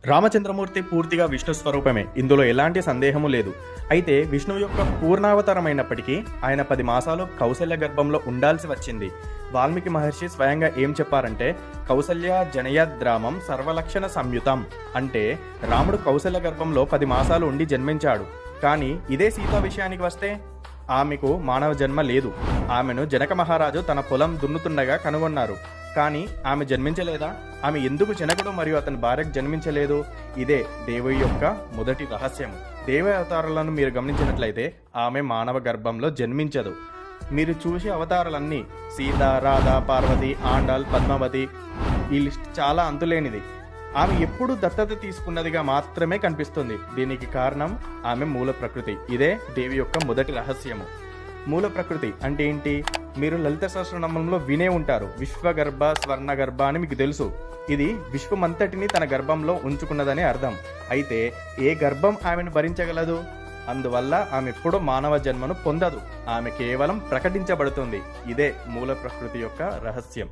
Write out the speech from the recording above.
రామచంద్రమూర్తి పూర్తిగా విష్ణు స్వరూపమే, ఇందులో ఎలాంటి సందేహము లేదు. అయితే విష్ణువు యొక్క పూర్ణావతారమైనప్పటికీ ఆయన 10 మాసాలు కౌసల్య గర్భంలో ఉండాల్సి వచ్చింది. వాల్మీకి మహర్షి స్వయంగా ఏం చెప్పారంటే, కౌసల్య జనయద్రామం సర్వలక్షణ సంయుతం అంటే రాముడు కౌసల్య గర్భంలో 10 మాసాలు ఉండి జన్మించాడు. కానీ ఇదే సీత విషయానికి వస్తే ఆమెకు మానవ జన్మ లేదు. ఆమెను జనక మహారాజు తన పొలం దున్నుతుండగా కనుగొన్నారు. కానీ ఆమె జన్మించలేదా? ఆమె ఎందుకు జనకుడు మరియు అతని భార్యకు జన్మించలేదు? ఇదే దేవి యొక్క మొదటి రహస్యం. దేవి అవతారాలను మీరు గమనించినట్లయితే ఆమె మానవ గర్భంలో జన్మించదు. మీరు చూసే అవతారాలన్నీ సీత, రాధ, పార్వతి, ఆండాల్, పద్మావతి, ఈ లిస్ట్ చాలా అంతులేనిది. ఆమె ఎప్పుడు దత్తత తీసుకున్నదిగా మాత్రమే కనిపిస్తుంది. దీనికి కారణం ఆమె మూల ప్రకృతి. ఇదే దేవి యొక్క మొదటి రహస్యము. మూల ప్రకృతి అంటే ఏంటి? మీరు లలిత సహస్రనామంలో వినే ఉంటారు, విశ్వగర్భ, స్వర్ణగర్భ అని మీకు తెలుసు. ఇది విశ్వమంతటిని తన గర్భంలో ఉంచుకున్నదనే అర్థం. అయితే ఏ గర్భం ఆమెను భరించగలదు? అందువల్ల ఆమె ఎప్పుడూ మానవ జన్మను పొందదు. ఆమె కేవలం ప్రకటించబడుతుంది. ఇదే మూల ప్రకృతి యొక్క రహస్యం.